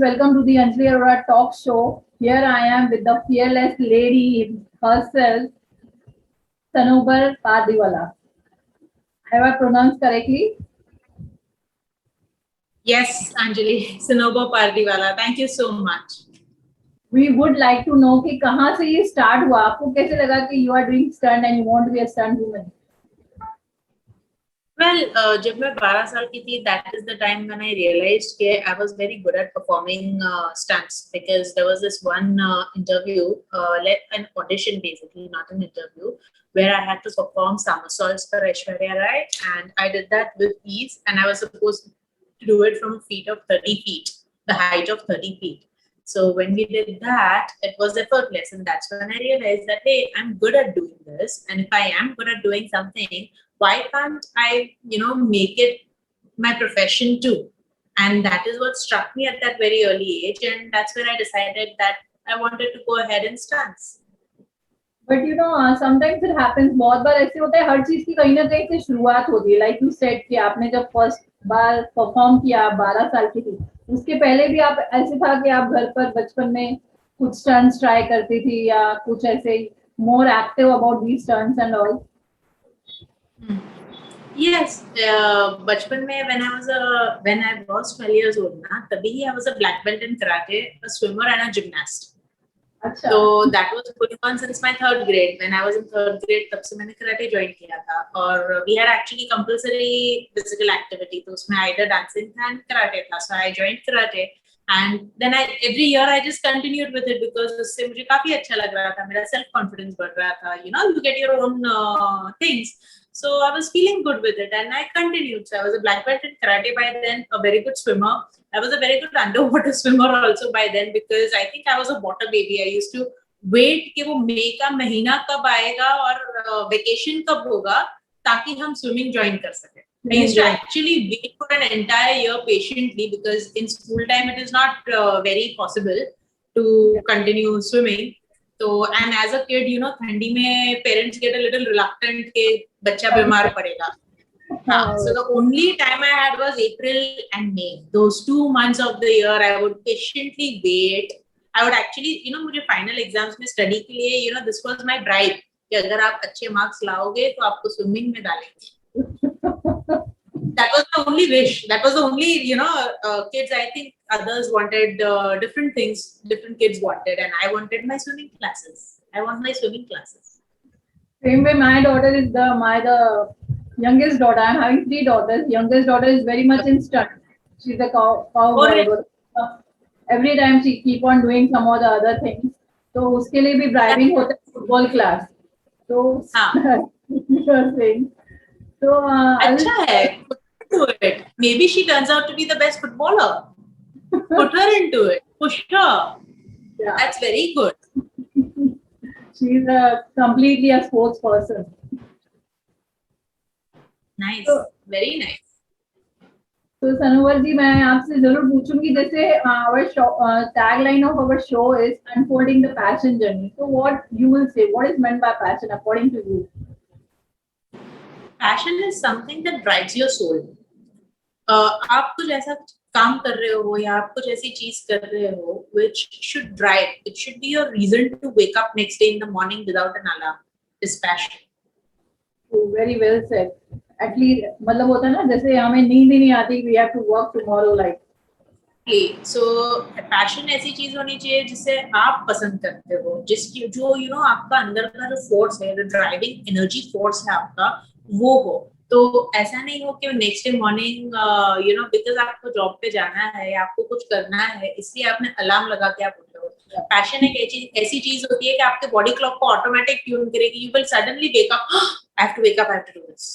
welcome to the Anjali Arora talk show. Here I am with the fearless lady herself, Sanobar Pardiwala. Have I pronounced correctly? Yes, Anjali, Sanobar Pardiwala. Thank you so much. We would like to know कि कहाँ से ये start हुआ, आपको कैसे लगा कि you are doing stunt and you want to be a stunt woman? Well, जब मैं 12 साल की थी, that is the time when I realized that I was very good at performing stunts, because there was this one interview, an audition basically, not an interview, where I had to perform somersaults for Aishwarya Rai, and I did that with ease, and I was supposed to do it from a feet of 30 feet, the height of 30 feet. So when we did that, it was effortless, and that's when I realized that, hey, I'm good at doing this, and if I am good at doing something, why can't I, make it my profession too? And that is what struck me at that very early age, and that's when I decided that I wanted to go ahead in stunts. But sometimes it happens. बहुत बार ऐसे होता है, हर चीज की कहीं ना कहीं से शुरुआत होती है. Like you said कि आपने जब फर्स्ट बार परफॉर्म किया 12 साल की थी, उसके पहले भी आप ऐसे था कि आप घर पर बचपन में कुछ स्टंट्स ट्राई करती थी या कुछ ऐसे more active about these stunts and all? Yes, बचपन में when I was 12 years old ना, तभी I was a black belt in karate, a swimmer and a gymnast. अच्छा. So that was going on since my third grade. When I was in third grade, तब से मैंने karate join किया था, और we had actually compulsory physical activity, तो उसमें either dancing था and karate था. So I joined karate, and then every year I just continued with it because उससे मुझे काफी अच्छा लग रहा था, मेरा self confidence बढ़ रहा था. You get your own things. So I was feeling good with it, and I continued. So I was a black belt in karate by then, a very good swimmer. I was a very good underwater swimmer also by then, because I think I was a water baby. I used to wait कि वो मई का महीना कब आएगा और vacation कब होगा ताकि हम swimming join कर सके. I used to actually wait for an entire year patiently, because in school time it is not very possible to continue swimming. So, and as a kid, ठंडी में parents get a little reluctant कि बच्चा बीमार पड़ेगा. So the only time I had was April and May. Those 2 months of the year, I would patiently wait. I would actually, मुझे final exams में study के लिए, this was my bribe. कि अगर आप अच्छे marks लाओगे तो आपको swimming में डालेंगे. That was the only wish. That was the only, kids, I think others wanted different things, different kids wanted, and I wanted my swimming classes. I want my swimming classes. Same way, my daughter is the youngest daughter. I'm having 3 daughters. Youngest daughter is very much in stunt. She's a cowboy. Every time she keep on doing some or the other things. So उसके लिए भी bribing होता है football class. So you're saying. So अच्छा है. Do it. Maybe she turns out to be the best footballer. Put her into it. Push her. Yeah. That's very good. She's completely a sports person. Nice. Very nice. So Sanobar ji, मैं आपसे जरूर पूछूंगी, जैसे our tagline of our show is unfolding the passion journey. So what you will say? What is meant by passion according to you? Passion is something that drives your soul. आप कुछ ऐसा काम कर रहे हो या आप कुछ ऐसी चीज कर रहे हो which should drive. It should be your reason to wake up next day in the morning without an alarm. Is passion. Oh, very well said. At least मतलब होता है ना, जैसे हमें नींद ही नहीं आती, we have to work tomorrow like. So passion ऐसी चीज होनी चाहिए जिससे आप पसंद करते हो, जिसकी जो आपका अंदर का जो फोर्स है, जो ड्राइविंग एनर्जी फोर्स है आपका, वो हो. तो ऐसा नहीं हो कि नेक्स्ट डे मॉर्निंग बिकॉज आपको जॉब पे जाना है या आपको कुछ करना है इसलिए आपने अलार्म लगा के आप उठ रहे हो. पैशन एक ऐसी चीज होती है कि आपके बॉडी क्लॉक को ऑटोमेटिक ट्यून करेगी. You will suddenly wake up, I have to wake up, I have to do this,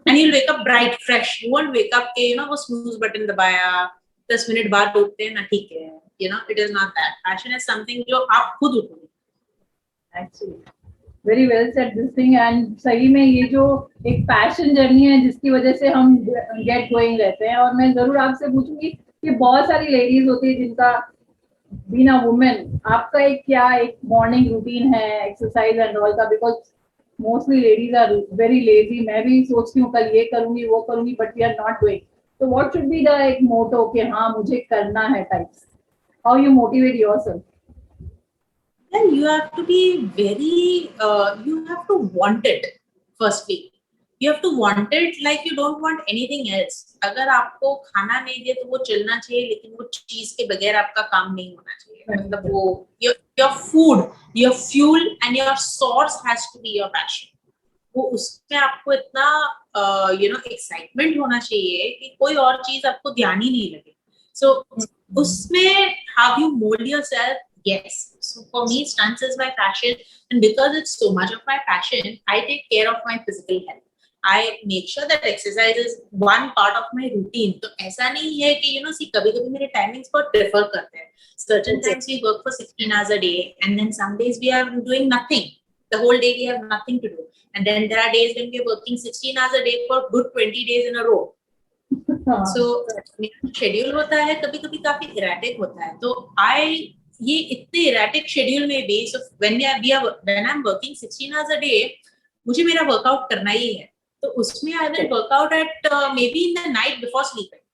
and you will wake up bright fresh. You won't wake up के वो स्नूज बटन दबाया 10 minute बाद उठते हैं ना, ठीक है, it is not that. Passion is something जो आप खुद उठोगे. Actually very well said this thing. And सही में ये जो एक पैशन जर्नी है जिसकी वजह से हम गेट गोइंग रहते हैं. और मैं जरूर आपसे पूछूंगी कि बहुत सारी लेडीज होती है जिनका बीइंग अ वुमेन, आपका एक मॉर्निंग रूटीन है एक्सरसाइज एंड ऑल का? Because mostly ladies are very lazy. मैं भी सोचती हूँ कल ये करूंगी वो करूंगी, but we are not doing. तो व्हाट शुड बी द एक मोटो कि हाँ मुझे करना है types? how you motivate yourself? Then you have to be very, you have to want it. Firstly, you have to want it like you don't want anything else. अगर आपको खाना नहीं दे तो वो चलना चाहिए, लेकिन वो चीज के बगैर आपका काम नहीं होना चाहिए. मतलब वो your food, your fuel and your source has to be your passion. वो उसमें आपको इतना एक्साइटमेंट होना चाहिए कि कोई और चीज आपको ध्यान ही नहीं लगे. So उसमें how you mold yourself. Yes. So for me, stunts is my passion, and because it's so much of my passion, I take care of my physical health. I make sure that exercise is one part of my routine. तो ऐसा नहीं है कि कभी-कभी मेरे timings बहुत differ करते हैं. Certain times we work for 16 hours a day, and then some days we are doing nothing. The whole day we have nothing to do, and then there are days when we are working 16 hours a day for good 20 days in a row. So मेरा schedule होता है कभी-कभी काफी erratic होता है. तो ये इतने erratic schedule में भी, so when I'm working 16 hours a day, मुझे मेरा workout करना ही है. तो उसमें I will work out at maybe in the night before sleeping.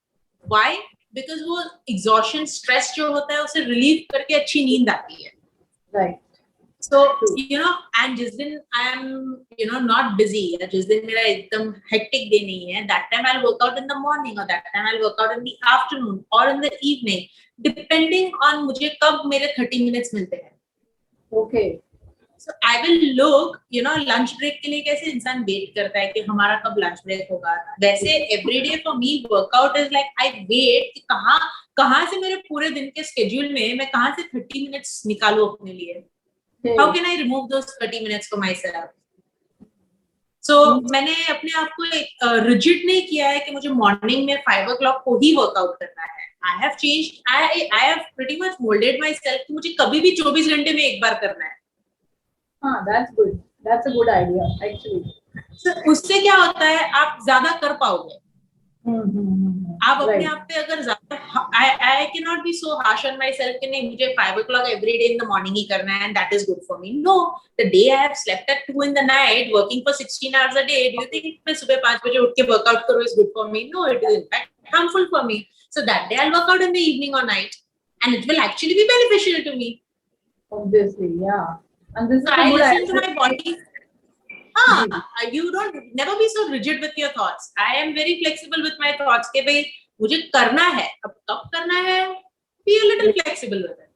Why? Because वो exhaustion, stress जो होता है उसे relieve करके अच्छी नींद आती है. Right. So and जिस दिन I am not busy, या जिस दिन मेरा एकदम hectic day नहीं है, that time I'll work out in the morning, or that time I'll work out in the afternoon or in the evening, depending on मुझे कब मेरे 30 minutes मिलते हैं. Okay. So I will look, lunch break के लिए कैसे इंसान wait करता है कि हमारा कब lunch break होगा, वैसे every day for me workout is like I wait कि कहाँ से मेरे पूरे दिन के schedule में मैं कहाँ से 30 minutes निकालूं अपने लिए. How can I remove those 30 minutes for myself? So मैंने अपने आप को एक rigid नहीं किया है कि मुझे morning में 5 o'clock को ही workout करना है. I have changed. I have pretty much molded myself कि मुझे कभी भी 24 घंटे में एक बार करना है. हाँ, that's good. That's a good idea actually. So उससे क्या होता है, आप ज्यादा कर पाओगे. आप अपने आप पे अगर ज्यादा, I cannot be so harsh on myself कि नहीं मुझे 5 o'clock every day in the morning ही करना है and that is good for me. No, the day I have slept at 2 in the night working for 16 hours a day, do you think मैं सुबह 5 बजे उठ के workout करूँ is good for me? No, it is in fact harmful for me. So that day I'll work out in the evening or night, and it will actually be beneficial to me. Obviously, yeah. And this so is I good listen to idea. my body. You don't never be so rigid with your thoughts. I am very flexible with my thoughts कि भाई मुझे करना है, अब कब करना है, be a little flexible with it.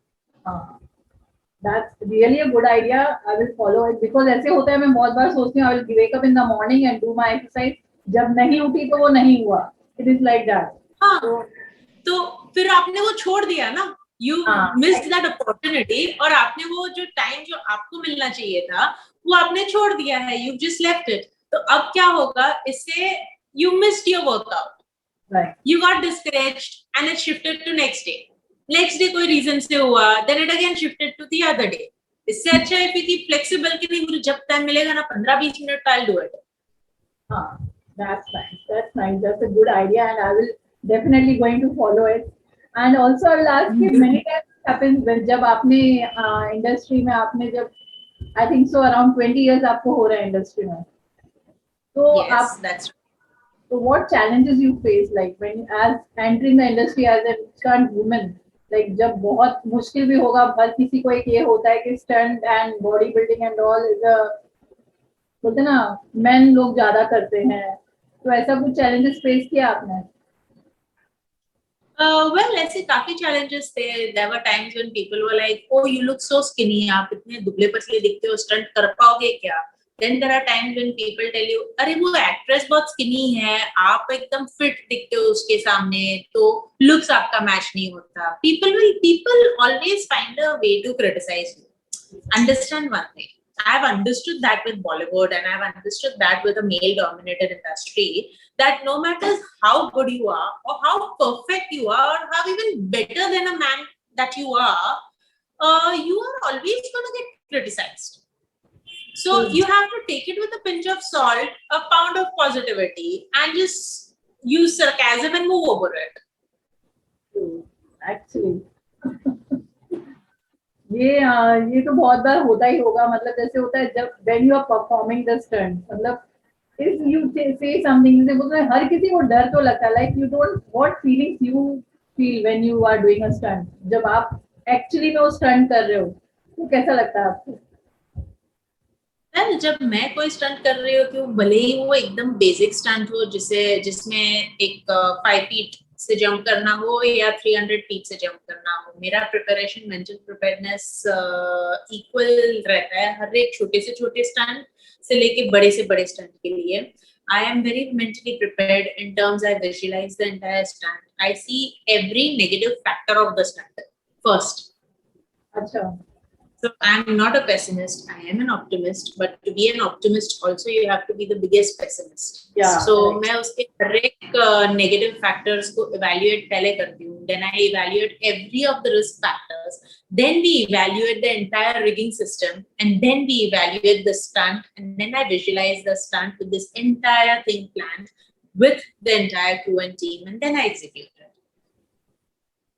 That's really a good idea. I will follow it because ऐसे होता है, मैं बहुत बार सोचती हूँ I will wake up in the morning and do my exercise. जब नहीं उठी तो वो नहीं हुआ. It is like that. हाँ. तो फिर आपने वो छोड़ दिया ना. You missed that opportunity, और आपने वो जो टाइम जो आपको मिलना चाहिए था वो आपने छोड़ दिया है. You just left it. तो अब क्या होगा इससे? You missed your workout. Right. You got discouraged and it shifted to next day. Next day कोई reason से हुआ, then it again shifted to the other day. इससे अच्छा है कि flexible कि नहीं, मुझे जब टाइम मिलेगा ना 15-20 minute I'll do it. That's nice. That's nice. That's a good idea, and I will definitely going to follow it. And also I will ask you, many times happens when जब आपने industry में आपने जब I think so around 20 years आपको हो रहा है industry में. तो yes, that's right. So what challenges you face, like when as entering the industry as a stunt woman, like जब बहुत मुश्किल भी होगा, हर किसी को एक ये होता है कि stunt and body building and all is a, बोलते ना men लोग ज्यादा करते हैं, तो ऐसा कुछ challenges face किया आपने? Well, ऐसे काफी challenges थे. There were times when people were like, "Oh, you look so skinny. आप इतने दुबले पतले दिखते हो, stunt कर पाओगे क्या?" Then there are times when people tell you, "अरे वो actress बहुत skinny है, आप एकदम fit दिखते हो उसके सामने, तो looks आपका match नहीं होता." People always find a way to criticize you. Understand one thing. I've understood that with Bollywood, and I've understood that with a male-dominated industry, that no matter how good you are, or how perfect you are, or how even better than a man that you are always going to get criticized. So you have to take it with a pinch of salt, a pound of positivity, and just use sarcasm and move over it. Actually. ये तो बहुत बार होता ही होगा, मतलब जैसे होता है जब when you are performing the stunt, मतलब if you say something, जैसे बोलते हैं हर किसी को डर तो लगता है, like you don't, what feelings you feel when you are doing a stunt? जब आप actually में वो stunt कर रहे हो तो कैसा लगता है आपको? जब मैं कोई स्टंट कर रही होती हूँ, भले ही वो एकदम बेसिक स्टंट हो जिसमें एक 5 फीट से जंप करना हो या 300 फीट से जंप करना हो, मेरा प्रिपरेशन, मेंटल प्रिपेयर्डनेस इक्वल रहता है हर एक छोटे से छोटे स्टंट से लेके बड़े से बड़े स्टंट के लिए. I am very mentally prepared in terms I visualize the entire stunt. I see every negative factor of the stunt first. अच्छा. So I'm not a pessimist. I am an optimist. But to be an optimist, also you have to be the biggest pessimist. Yeah. So Right. मैं उसके हर एक negative factors को evaluate पहले करती हूँ. Then I evaluate every of the risk factors. Then we evaluate the entire rigging system, and then we evaluate the stunt, and then I visualize the stunt with this entire thing planned with the entire crew and team, and then I execute it.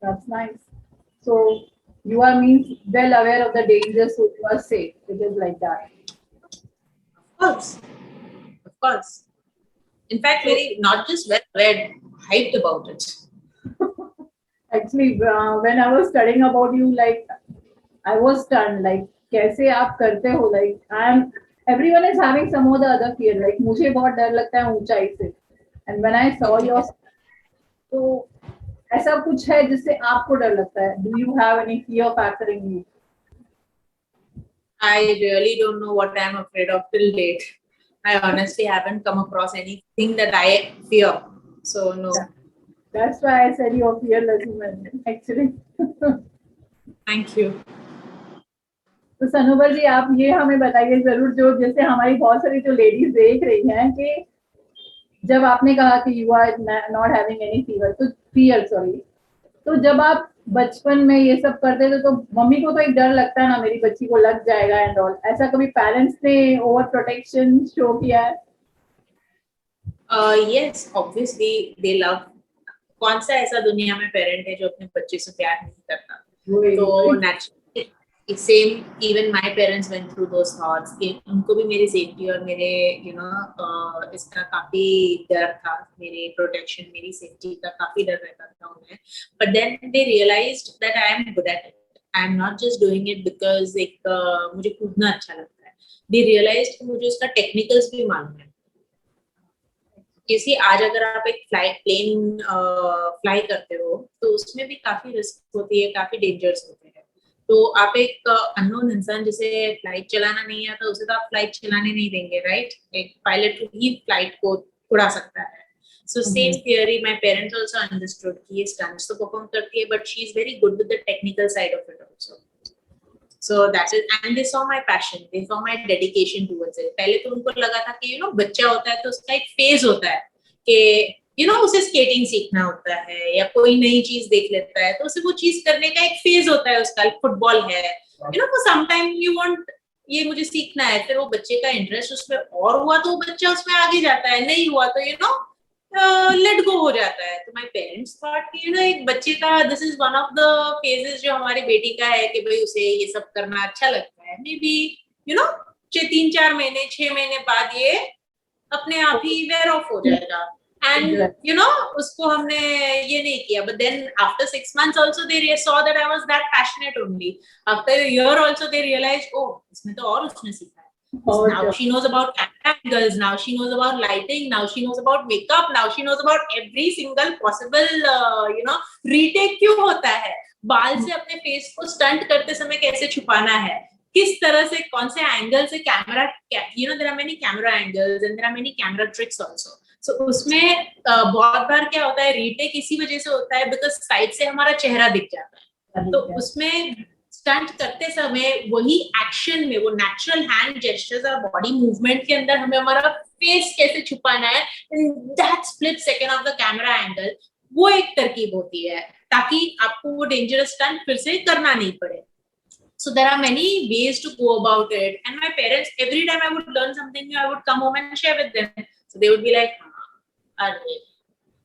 That's nice. So you are means well aware of the dangers, so you are safe. It is like that. Of course. In fact, very not just well read, hyped about it. Actually, when I was studying about you, like I was stunned. Like कैसे आप करते हो? Like everyone is having some or the other fear. Like मुझे बहुत डर लगता है ऊंचाई से. And when I saw your, तो ऐसा कुछ है जिससे आपको डर लगता है? Do you have any fear factor in you? I really don't know what I'm afraid of till date. I honestly haven't come across anything that I fear. So no. That's why I said you're fearless woman. Actually. Thank you. तो सनोबर जी, आप ये हमें बताइए जरूर, जो जैसे हमारी बहुत सारी जो लेडीज देख रही हैं, कि जब आपने कहा कि you are not having any fever, तो फियर सॉरी, तो जब आप बचपन में ये सब करते थे तो मम्मी को तो एक डर लगता है ना, मेरी बच्ची को लग जाएगा एंड ऑल, ऐसा कभी पेरेंट्स ने ओवर प्रोटेक्शन शो किया है? Yes, obviously they love. कौन सा ऐसा दुनिया में पेरेंट है जो अपने बच्चे से प्यार नहीं करता? तो naturally same, even my parents went through those thoughts कि उनको भी मेरी सेफ्टी और मेरे इसका काफी डर था, मेरे प्रोटेक्शन, मेरी सेफ्टी का काफी डर रहता था उन्हें. But then they realized that I am good at it. I am not just doing it because मुझे कूदना अच्छा लगता है. दे रियलाइज्ड कि मुझे उसका टेक्निकल्स भी मालूम है. किसी आज अगर आप एक प्लेन फ्लाई करते हो तो उसमें भी काफी रिस्क होती है, काफी डेंजर्स होते हैं. तो आप एक अननोन इंसान जिसे फ्लाइट चलाना नहीं आता, उसे तो आप फ्लाइट चलाने नहीं देंगे, राइट? एक पायलट ही फ्लाइट को उड़ा सकता है. So same theory my parents also understood कि ये स्टंट्स तो परफॉर्म करती है, but she is very good with the technical side of it also. So that is, and they saw my passion, they saw my dedication towards it. पहले तो उनको लगा था कि बच्चा होता है तो उसका एक फेज होता है कि उसे स्केटिंग सीखना होता है या कोई नई चीज देख लेता है तो उसे वो चीज करने का एक फेज होता है उसका. फुटबॉल है, for some time you want, ये मुझे सीखना है, फिर वो बच्चे का इंटरेस्ट उसमें और हुआ तो वो बच्चा उसमें आगे जाता है, नहीं हुआ तो लेट गो हो जाता है. तो माय पेरेंट्स थॉट कि एक बच्चे का this is one of the phases जो हमारी बेटी का है कि भाई उसे ये सब करना अच्छा लगता है. मे बी 3-4 महीने 6 महीने बाद ये अपने आप ही वेयर ऑफ हो जाएगा. एंड उसको हमने ये नहीं किया. But then after 6 months also they saw that I was that passionate only. After a year also they realized, oh, इसमें तो और उसने सीखा है. Now she knows about camera angles, now she knows about lighting, now she knows about makeup, now she knows about every single possible retake क्यों होता है, बाल से अपने फेस को स्टंट करते समय कैसे छुपाना है, किस तरह से, कौन से एंगल से camera, there are many camera angles and there are many camera tricks also. So उसमें बहुत बार क्या होता है, रीटेक इसी वजह से होता है बिकॉज साइड से हमारा चेहरा दिख जाता है. तो उसमें स्टंट करते समय वही एक्शन में वो नेचुरल हैंड जेस्चर्स और बॉडी मूवमेंट के अंदर हमें हमारा फेस कैसे छुपाना है in that split second of the camera angle, वो एक तरकीब होती है ताकि आपको वो डेंजरस स्टंट फिर से करना नहीं पड़े. So there are many ways to go about it, and my parents, every time I would learn something new, I would come home and share with them. So they would be like,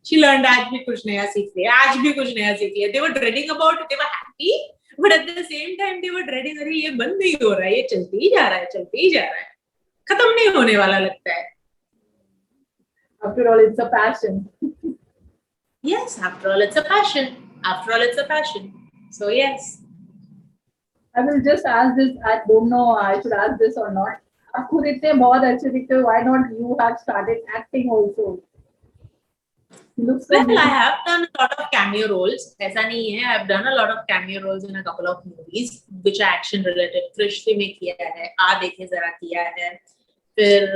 she learned आज भी कुछ नया सीख लिया, आज भी कुछ नया सीख लिया. They were dreading about it, they were happy, but at the same time they were dreading, अरे ये बंद नहीं हो रहा है, ये चलते ही जा रहा है, चलते ही जा रहा है, खत्म नहीं होने वाला लगता है. After all, it's a passion. Yes, after all, it's a passion. After all, it's a passion. So yes. I will just ask this. I don't know I should ask this or not. आप खुद इतने बहुत अच्छे दिखते हो. Why not you have started acting also? You look so Well, I beautiful. have done a lot of cameo roles. ऐसा नहीं है. I've done a lot of cameo roles in a couple of movies, which are action related. Krishna में किया है, आ देखे जरा किया है. फिर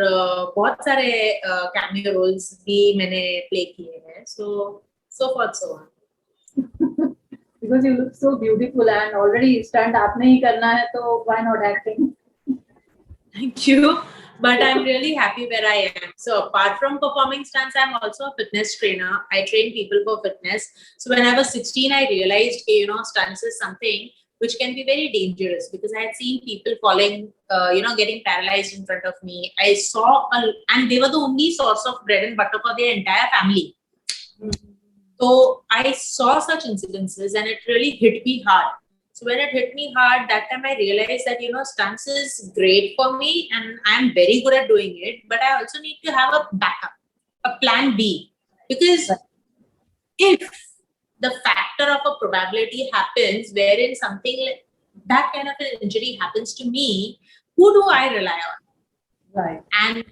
बहुत सारे cameo roles भी मैंने play किए हैं. So forth so on. Because you look so beautiful and already stunt आपने ही करना है तो why not acting? Thank you. But I'm really happy where I am. So apart from performing stunts, I'm also a fitness trainer. I train people for fitness. So when I was 16, I realized, stunts is something which can be very dangerous because I had seen people falling, getting paralyzed in front of me. I saw, and they were the only source of bread and butter for their entire family. So I saw such incidences and it really hit me hard. So when it hit me hard, that time I realized that, stunts is great for me and I'm very good at doing it, but I also need to have a backup, a plan B. Because if the factor of a probability happens wherein something like that kind of an injury happens to me, who do I rely on? Right. And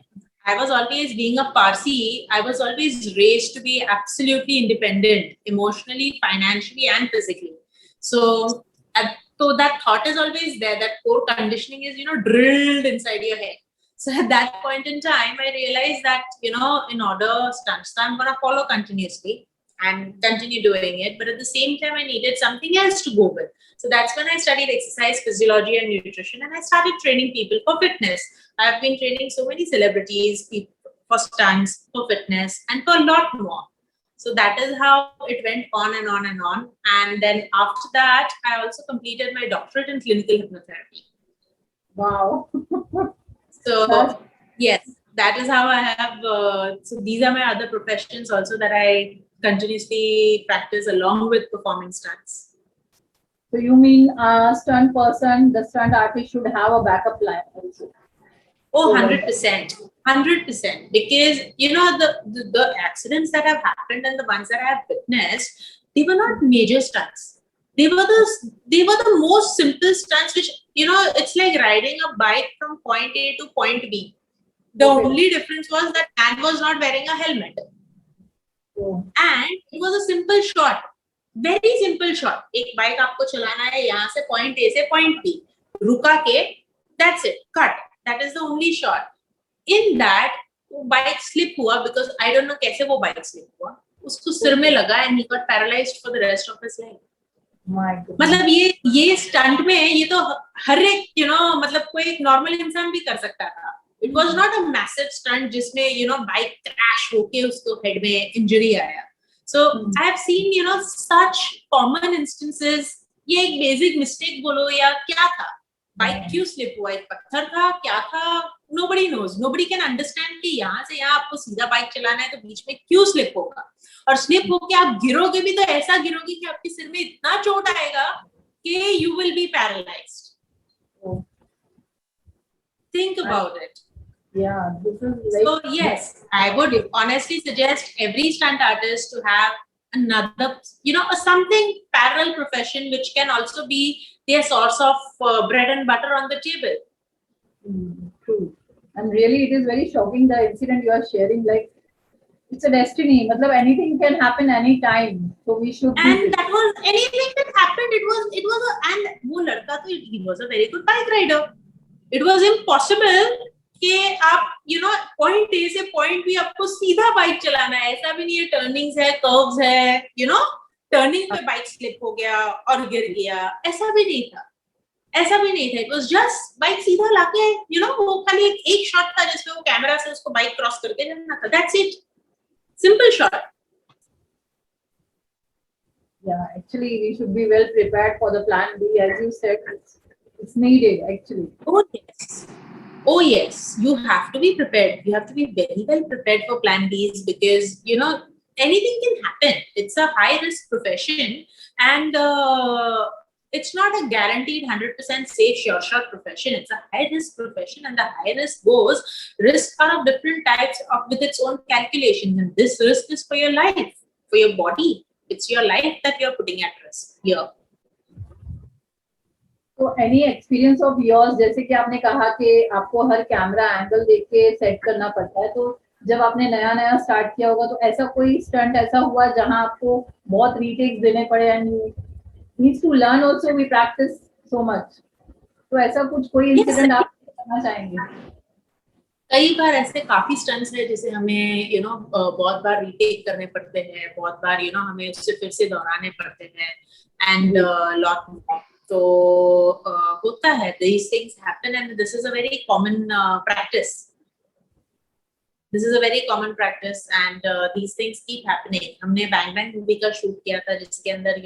I was always, being a Parsi, I was always raised to be absolutely independent, emotionally, financially, and physically. So that thought is always there. That core conditioning is, drilled inside your head. So at that point in time, I realized that, in order stunts, I'm going to follow continuously and continue doing it. But at the same time, I needed something else to go with. So that's when I studied exercise physiology and nutrition, and I started training people for fitness. I've been training so many celebrities for stunts, for fitness, and for a lot more. So that is how it went on and on and on. And then after that, I also completed my doctorate in clinical hypnotherapy. Wow. So yes, that is how I have. So these are my other professions also that I continuously practice along with performing stunts. So you mean stunt person, the stunt artist should have a backup plan also? Oh, 100%. 100%. Because, the accidents that have happened and the ones that I have witnessed, they were not major stunts. They were the most simple stunts, which, it's like riding a bike from point A to point B. The only difference was that man was not wearing a helmet. And it was a simple shot. Very simple shot. एक bike आपको चलाना है यहाँ से point A से point B. रुका के, that's it. Cut. That is the only shot. In that, bike slip हुआ because I don't know कैसे वो bike slip हुआ. उसको सिर में लगा and he got paralyzed for the rest of his life. मतलब ये stunt में ये तो हर एक मतलब कोई एक normal इंसान भी कर सकता था. It was not a massive stunt जिसमें bike crash होके उसको head में injury आया. So I have seen such common instances. ये एक basic mistake बोलो या क्या था? Bike क्यों slip हुआ? एक पत्थर था? क्या था? Nobody knows. Nobody can understand कि यहाँ से यहाँ आपको सीधा बाइक चलाना है तो बीच में क्यों स्लिप होगा? और स्लिप होके आप गिरोगे भी तो ऐसा गिरोगे कि आपके सिर में इतना चोट आएगा कि you will be paralyzed. Think about it. Yeah, this is like. So yes, I would honestly suggest every stunt artist to have another, a something parallel profession which can also be their source of bread and butter on the table. True. And really, it is very shocking the incident you are sharing. Like, it's a destiny. Matlab, anything can happen anytime. So we should. And that was anything that happened. And वो लड़का तो he was a very good bike rider. It was impossible कि आप point A से point B आपको सीधा bike चलाना है. ऐसा भी नहीं है. Turnings है, curves है, turning पे बाइक slip हो गया और गिर गया. ऐसा भी नहीं था. It was just बाइक सीधा लाके वो खाली एक shot था जिसमें वो कैमरा से उसको बाइक क्रॉस करके जाना था. That's it. Simple shot. Yeah, actually, we should be well prepared for the plan B, as you said. It's needed actually. Oh yes, you have to be prepared. You have to be very well prepared for plan Bs because anything can happen. It's a high risk profession and it's not a guaranteed 100% safe sure shot profession. It's a high risk profession and the high risk risks are of different types with its own calculations, and this risk is for your life, for your body, It's your life that you're putting at risk here. तो any experience of yours, जैसे कि आपने कहा कि आपको हर camera angle देख के set करना पड़ता है, तो जब आपने नया नया स्टार्ट किया होगा तो ऐसा कोई स्टंट ऐसा हुआ जहां आपको बहुत रीटेक्स देने पड़े and you needs to learn also, we practice so much, तो ऐसा कुछ कोई इंसिडेंट आप बताना चाहेंगे? कई बार ऐसे काफी स्टंट्स है जिसे हमें बहुत बार रीटेक करने पड़ते हैं, बहुत बार हमें उससे फिर से दोहराने पड़ते हैं एंड लॉट मोर. तो होता है, these things happen and this is a very common practice. This is a very common practice and these things keep happening. हमने Bang Bang मूवी का शूट किया था जिसके अंदर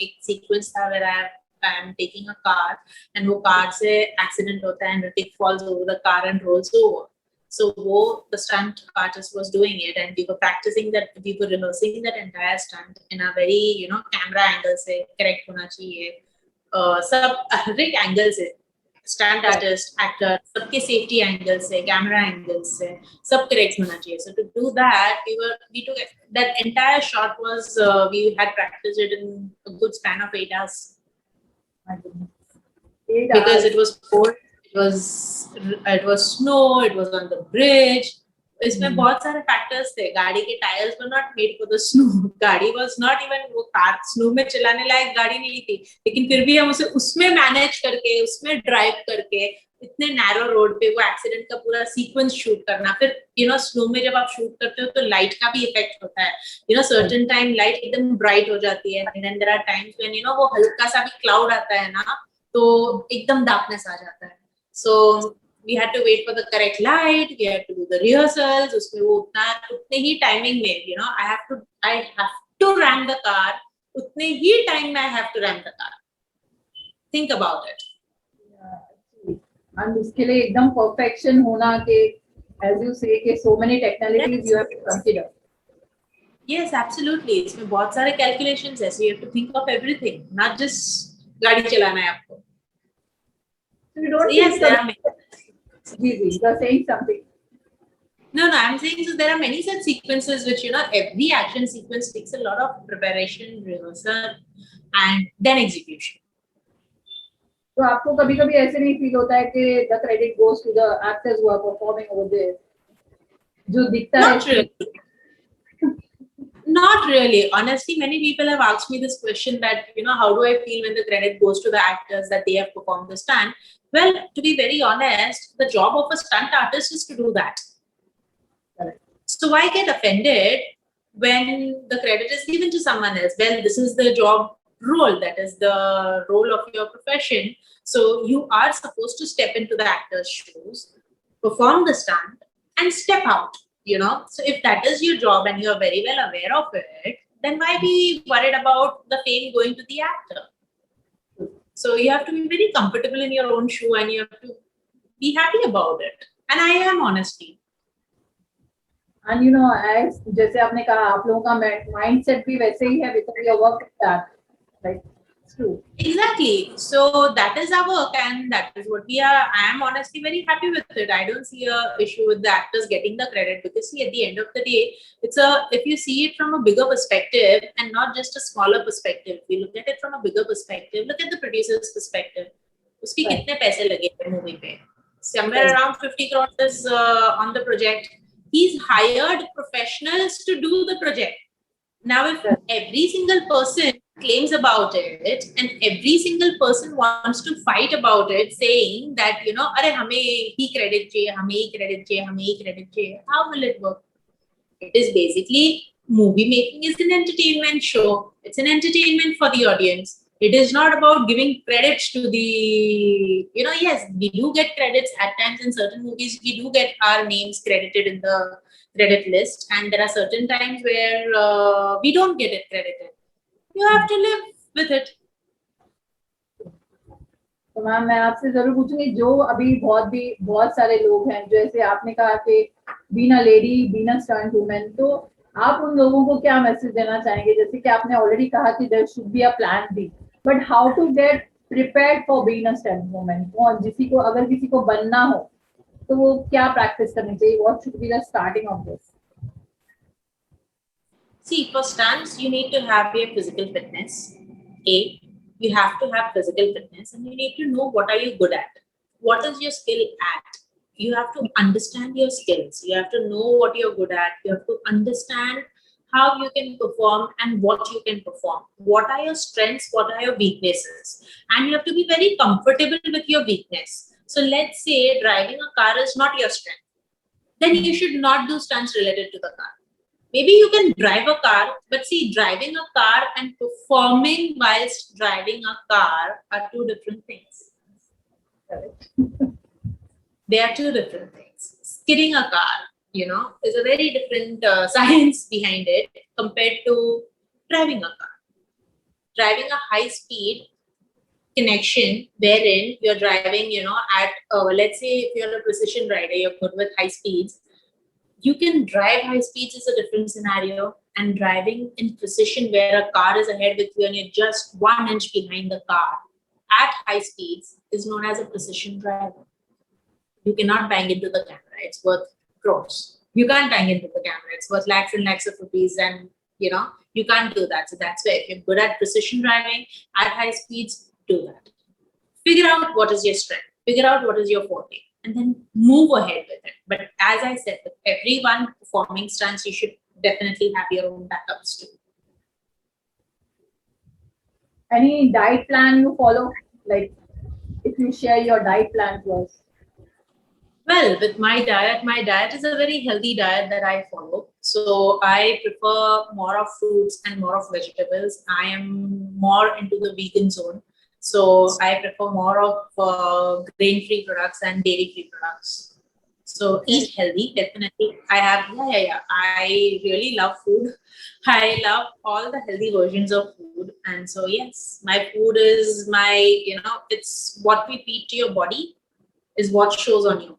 एक सीक्वेंस था where I am taking a car and वो car से एक्सीडेंट होता है and Hrithik falls over the car and rolls over. So the stunt artist was doing it and we were practicing that, we were rehearsing that entire stunt in a very camera angle से correct होना चाहिए, सब हर एक angle से, stunt artist, actor, सबके safety angle से, camera angle से सब करेक्ट होना चाहिए. So to do that, we took that entire shot was we had practiced it in a good span of 8 hours. Because it was cold, it was snow, it was on the bridge. इसमें बहुत सारे factors थे. गाड़ी के tyres were not made for the snow. गाड़ी was not even, वो car snow में चलाने लायक गाड़ी नहीं थी, लेकिन फिर भी हम उसे उसमें मैनेज करके, उसमें ड्राइव करके, इतने नैरो रोड पे वो एक्सीडेंट का पूरा सीक्वेंस शूट करना. फिर स्नो में जब आप शूट करते हो तो लाइट का भी इफेक्ट होता है. सर्टेन टाइम लाइट एकदम ब्राइट हो जाती है and then there are times when वो हल्का सा भी क्लाउड आता है ना, तो एकदम डार्कनेस आ जाता है. So we had to wait for the correct light, we had to do the rehearsals. उसमें वो उतने ही टाइमिंग में I have to ram the car, उतने ही टाइम में I have to ram the car. Think about it. And उसके लिए एकदम perfection होना के, as you say कि so many technicalities you have to consider. Yes, absolutely. इसमें बहुत सारे calculations है, so you have to think of everything, not just गाड़ी चलाना है आपको. So you don't yes, there are many. You are saying something. No, I'm saying so there are many such sequences which every action sequence takes a lot of preparation, rehearsal, and then execution. तो आपको कभी-कभी ऐसे नहीं feel होता है कि the credit goes to the actors who are performing over there? जो दिखता है. Not really. Not really. Honestly, many people have asked me this question that, how do I feel when the credit goes to the actors that they have performed the stunt? Well, to be very honest, the job of a stunt artist is to do that. Correct. So why get offended when the credit is given to someone else? Well, this is the job role. That is the role of your profession. So you are supposed to step into the actor's shoes, perform the stunt, and step out. So if that is your job and you're very well aware of it, then why be worried about the fame going to the actor? So you have to be very comfortable in your own shoe and you have to be happy about it. And I am, honestly. And as जैसे आपने कहा, आप लोगों का mindset भी वैसे ही है because your work is that, right? It's true. Exactly. So that is our work and that is what we are. I am honestly very happy with it. I don't see a issue with the actors getting the credit because see, at the end of the day, if you see it from a bigger perspective and not just a smaller perspective, if you look at it from a bigger perspective, look at the producer's perspective. उसके कितने पैसे लगे हैं movie पे? Somewhere around 50 crores is on the project. He's hired professionals to do the project. Now, if every single person claims about it and every single person wants to fight about it, saying that, अरे हमें ही credit चाहिए, हमें ही credit चाहिए, हमें ही credit चाहिए, how will it work? It is basically, movie making is an entertainment show. It's an entertainment for the audience. It is not about giving credits to the, yes, we do get credits at times in certain movies. We do get our names credited in the credit list. And there are certain times where we don't get it credited. You have to live with it. तो ma'am मैं आपसे जरूर पूछूंगी, जो अभी बहुत सारे लोग हैं, जैसे आपने कहा कि being a lady, being a stunt woman, तो आप उन लोगों को क्या मैसेज देना चाहेंगे? जैसे कि आपने ऑलरेडी कहा कि there should be a plan B, but how to get prepared for being a stunt woman? अगर किसी को बनना हो तो वो क्या प्रैक्टिस करनी चाहिए? What should be the starting of this? See, for stunts, you need to have your physical fitness. You have to have physical fitness, and you need to know what are you good at. What is your skill at? You have to understand your skills. You have to know what you're good at. You have to understand how you can perform and what you can perform. What are your strengths? What are your weaknesses? And you have to be very comfortable with your weakness. So let's say driving a car is not your strength. Then you should not do stunts related to the car. Maybe you can drive a car, but see, driving a car and performing whilst driving a car are two different things. Correct. They are two different things. Skidding a car, is a very different science behind it compared to driving a car. Driving a high speed connection wherein you're driving, at, let's say if you're a precision rider, you're good with high speeds. You can drive high speeds is a different scenario, and driving in precision where a car is ahead with you and you're just 1 inch behind the car at high speeds is known as a precision driving. You cannot bang into the camera. It's worth crores. You can't bang into the camera. It's worth lakhs and lakhs of rupees, and you can't do that. So that's why if you're good at precision driving at high speeds, do that. Figure out what is your strength. Figure out what is your forte, and then move ahead with it. But as I said, with everyone performing stunts, you should definitely have your own backups too. Any diet plan you follow? Like, if you share your diet plan to us. Well, with my diet is a very healthy diet that I follow. So I prefer more of fruits and more of vegetables. I am more into the vegan zone. So I prefer more of grain-free products and dairy-free products. So eat healthy, definitely. I really love food. I love all the healthy versions of food. And so, yes, my food is it's what we feed to your body is what shows on your body.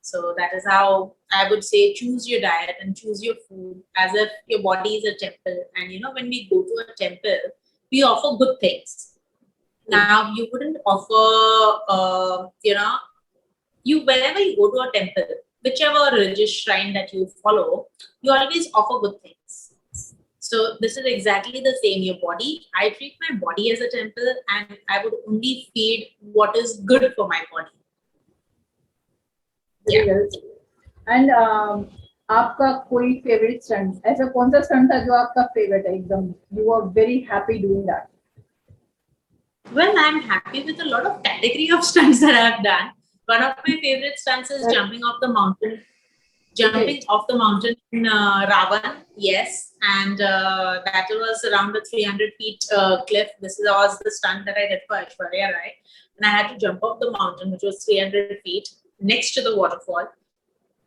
So that is how I would say choose your diet and choose your food as if your body is a temple. And when we go to a temple, we offer good things. Now you wouldn't offer, whenever you go to a temple, whichever religious shrine that you follow, you always offer good things. So this is exactly the same. Your body, I treat my body as a temple, and I would only feed what is good for my body. Yeah. And आपका कोई favorite stunt? ऐसा कौन सा stunt था जो आपका favorite है एकदम? You were very happy doing that. Well, I'm happy with a lot of category of stunts that I've done. One of my favorite stunts is jumping off the mountain. Jumping off the mountain in Ravan, yes, and that was around the 300 feet cliff. This was the stunt that I did for Aishwarya Rai, and I had to jump off the mountain, which was 300 feet next to the waterfall.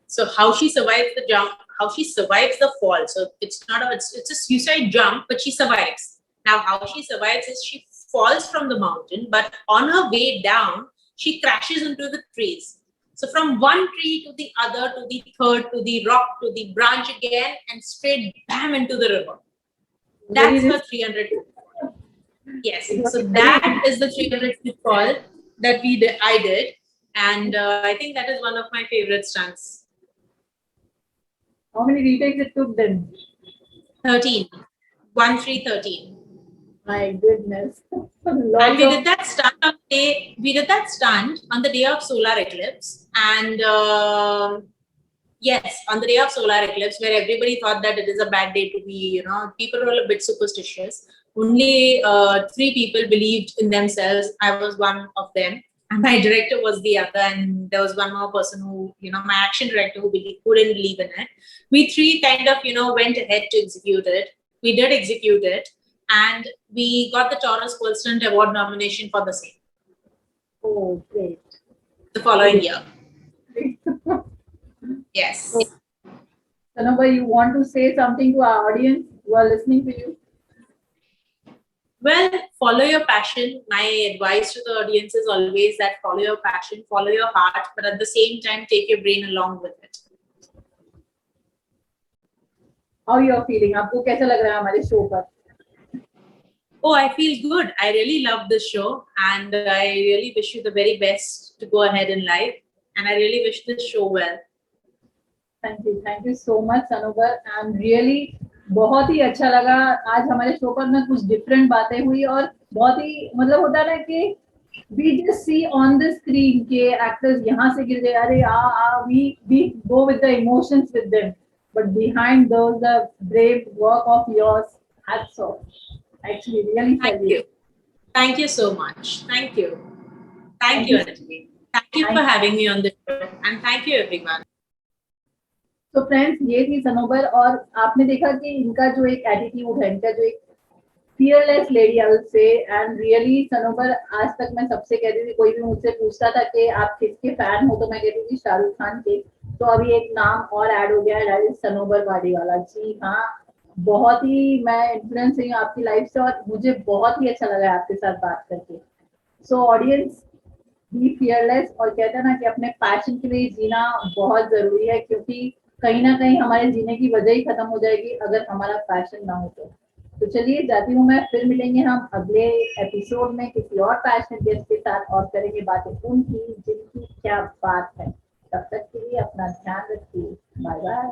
So how she survives the jump, how she survives the fall. So it's a suicide jump, but she survives. Now how she survives is she falls from the mountain, but on her way down, she crashes into the trees. So from one tree to the other, to the third, to the rock, to the branch again, and straight bam into the river. That's her 300 feet fall. Yes, so that is the 300 feet fall that I did. And I think that is one of my favorite stunts. How many retakes it took then? 13. 1, 3, 13. My goodness. And we did that stunt on the day of solar eclipse. And yes, on the day of solar eclipse, where everybody thought that it is a bad day to be, people were a bit superstitious. Only 3 people believed in themselves. I was one of them. And my director was the other, and there was one more person who, my action director who didn't believe in it. We 3 kind of, went ahead to execute it. We did execute it, and we got the Taurus World Stunt Award nomination for the same. Oh, great. The following year. Yes. So, Sanova, you want to say something to our audience who are listening to you? Well, follow your passion. My advice to the audience is always that follow your passion, follow your heart, but at the same time, take your brain along with it. How you are feeling? आपको कैसा लग रहा है हमारे show पर? Oh, I feel good. I really love this show, and I really wish you the very best to go ahead in life. And I really wish this show well. Thank you so much, Sanova. I'm really बहुत ही अच्छा लगा। आज हमारे show पर में कुछ different बातें हुई और बहुत ही मतलब होता है ना कि we just see on the screen के actors यहाँ से गिर गए, अरे we go with the emotions with them, but behind those the brave work of yours, hats off, actually really Thank salute. you. Thank you so much. Thank you. Thank Thank you, you. Anjali. Thank you Thank for having me on the show. And thank you, everyone. तो friends ये थी सनोबर, और आपने देखा कि इनका जो एक एटीट्यूड है, इनका जो एक fearless lady I would say, and really Sanobar, आज तक मैं सबसे कहती थी, कोई भी मुझसे पूछता था कि आप किसके फैन हो, तो मैं कहती थी शाहरुख खान के। तो अभी एक नाम और ऐड हो गया है, दैट इज सनोबर वाडीवाला जी। हाँ, बहुत ही मैं इन्फ्लुएंस हुई हूँ आपकी लाइफ से, और मुझे बहुत ही अच्छा लगा है आपके साथ बात करके। सो ऑडियंस, बी फियरलेस, और कहते हैं ना कि अपने पैशन के लिए जीना बहुत जरूरी है, क्योंकि कहीं ना कहीं हमारे जीने की वजह ही खत्म हो जाएगी अगर हमारा पैशन ना हो तो चलिए जाती हूँ मैं, फिर मिलेंगे हम अगले एपिसोड में किसी और पैशनेट गेस्ट के साथ, और करेंगे बातें उनकी जिनकी क्या बात है। तब तक के लिए अपना ध्यान रखिए। Bye bye.